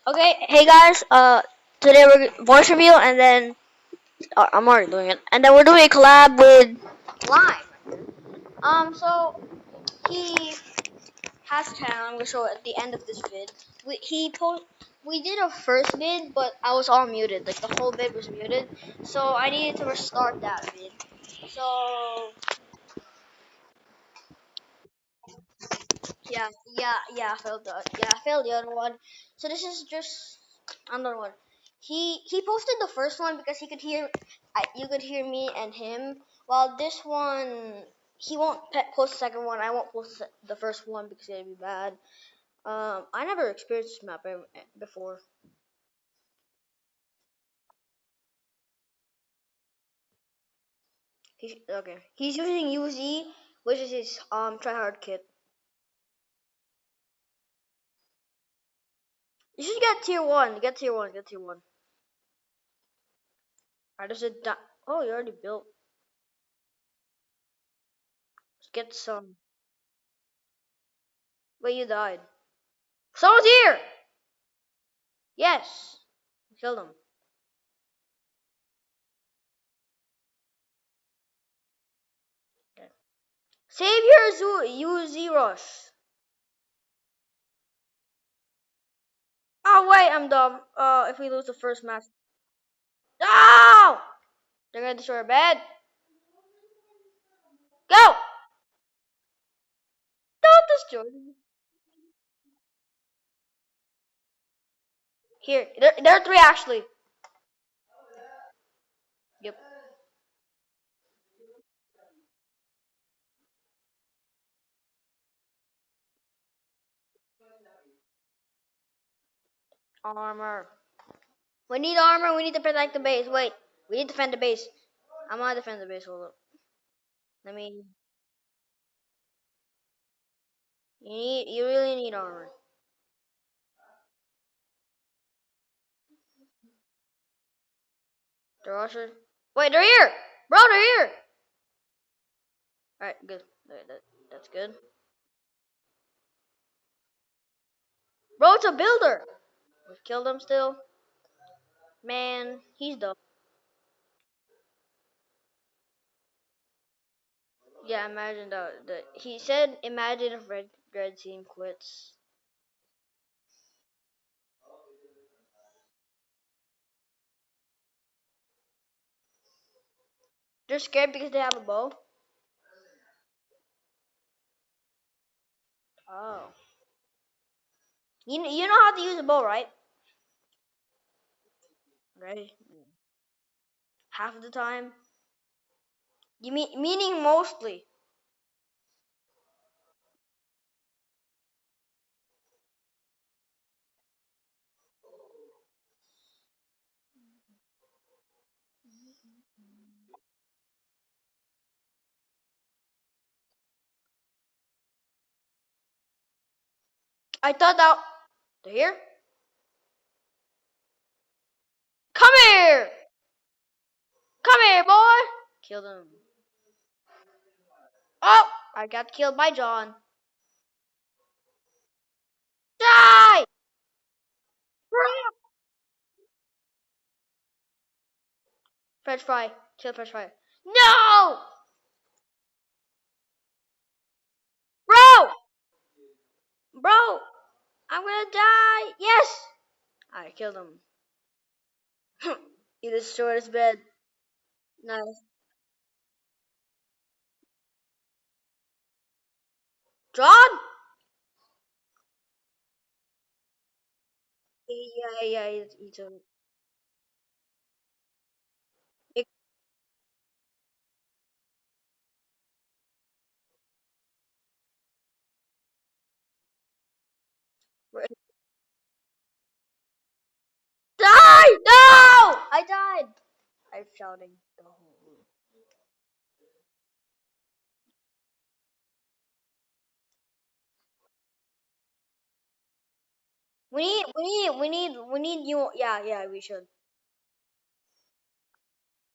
Okay, hey guys. Today we're voice review, and then I'm already doing it, and then we're doing a collab with Lime. So he has a channel. I'm gonna show it at the end of this vid. We did a first vid, but I was all muted. Like the whole vid was muted, so I needed to restart that vid. So I failed the other one. So this is just another one. He posted the first one because he could hear, you could hear me and him. While this one, he won't post the second one. I won't post the first one because it'd be bad. I never experienced this map before. Okay. He's using UZ, which is his tryhard kit. You should get tier one. Get tier one. Get tier one. Alright, there's a oh, you already built. Let's get some. Wait, you died. Someone's here! Yes! Killed him. Okay. Savior UZ Rush. Oh, wait, I'm dumb. If we lose the first match. No! They're gonna destroy our bed. Go! Don't destroy me. Here, there are three actually. Yep. Armor. We need armor, we need to protect the base. Wait, we need to defend the base. I'm gonna defend the base. Hold up. Let me. You really need armor. The rusher. Wait, they're here! Bro, they're here! Alright, good. That's good. Bro, it's a builder! We killed him still. Man, he's dumb. Yeah, imagine he said imagine if red team quits. They're scared because they have a bow. Oh. You know how to use a bow, right? Right. Half of the time. You meaning mostly. I thought that they're here. Come here! Come here, boy! Killed him. Oh! I got killed by John. Die! Bro! French fry. Kill French fry. No! Bro! Bro! I'm gonna die! Yes! I killed him. He destroyed his bed. Nice. John? Yeah, he took it. Die! No! I died. I'm shouting the whole room. We need you. Yeah, we should.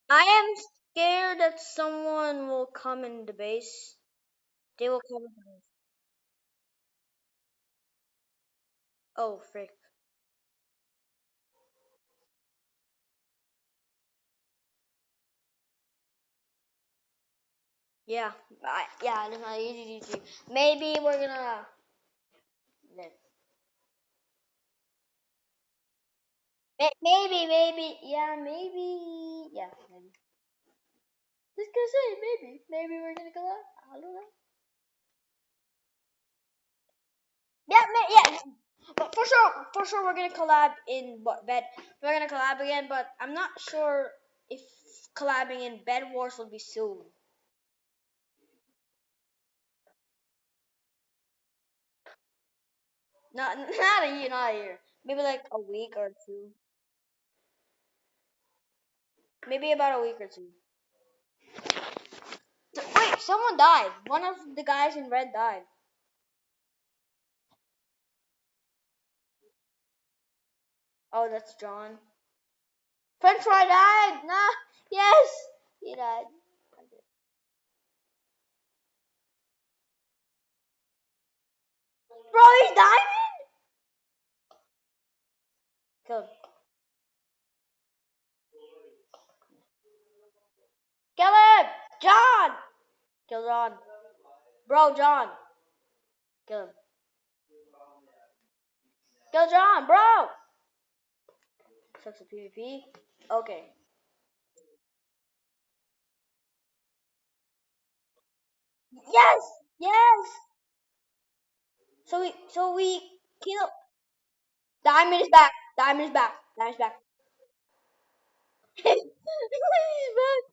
I am scared that someone will come in the base. They will come in the base. Oh, frick. Yeah, yeah, it's not easy. Maybe we're gonna. Maybe, yeah, maybe. Just gonna say maybe we're gonna collab. I don't know. Yeah, yeah, but for sure we're gonna collab in bed. We're gonna collab again, but I'm not sure if collabing in Bed Wars will be soon. Not a year, not a year. Maybe like a week or two. Maybe about a week or two. Wait, someone died. One of the guys in red died. Oh, that's John. French fry died. Nah. Yes, he died. Bro, he's dying. Kill him. Kill him. John. Kill John. Bro, John. Kill him. Kill John, bro. Sucks a PvP. Okay. Yes. Yes. So we kill. Diamond is back. Diamond is back. Diamond is back. He's back.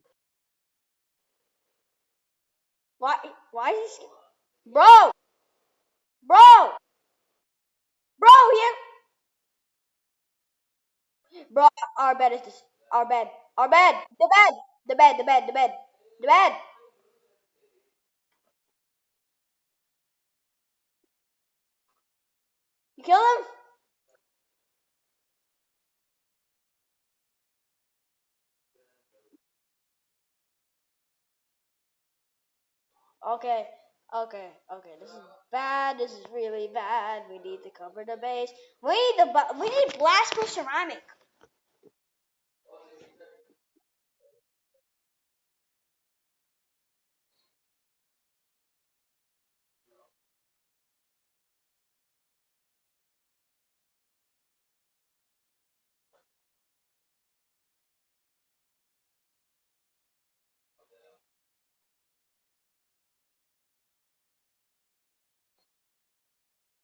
Why? Why is he? Bro. Bro. Bro. Bro. Our bed is this. Our bed. Our bed. The bed. The bed. The bed. The bed. The bed. You kill him? Okay. Okay. Okay. This is bad. This is really bad. We need to cover the base. We need blastproof ceramic.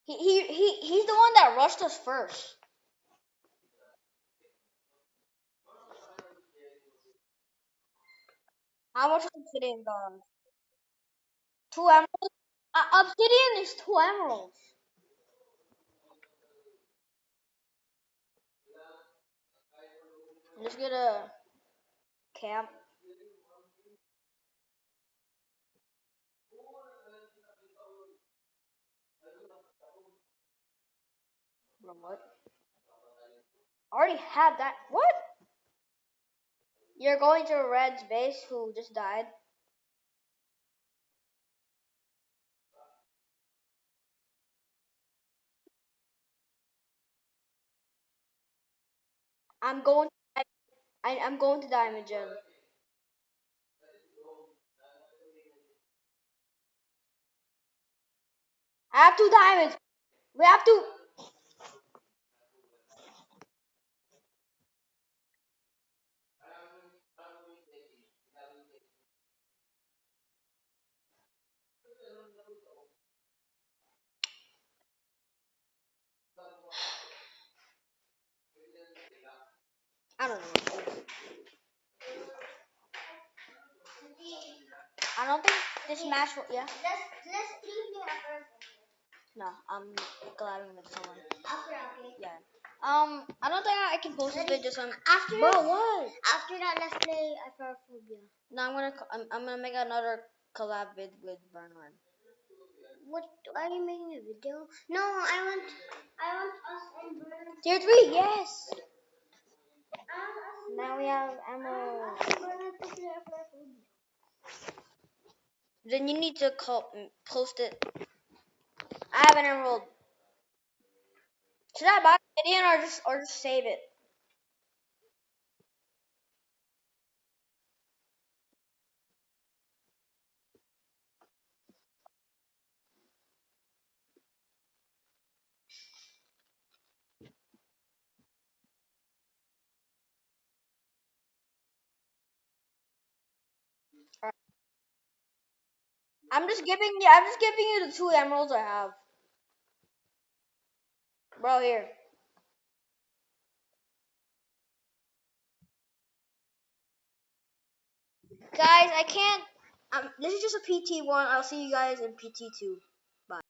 He's the one that rushed us first. How much obsidian gone? Two emeralds. Obsidian is two emeralds. Let's get a camp. What? I already had that. What? You're going to Red's base who just died? I'm going I'm going to Diamond Gem. I have two diamonds. We have to. I don't know. I don't think this match will. Yeah. Let's team here. No, I'm collabing with someone. After, okay. Yeah. I don't think I can post this video. After. Bro, what? After that, let's play Aphrophobia. No, I'm gonna make another collab with Bernard. What are you making a video? No, I want us and Bernard. Tier 3, yes. Now we have ammo. Then you need to post it. I have an emerald. Should I buy it in or just save it? I'm just giving you the 2 emeralds I have. Bro, here. Guys, I can't. This is just a PT1. I'll see you guys in PT2.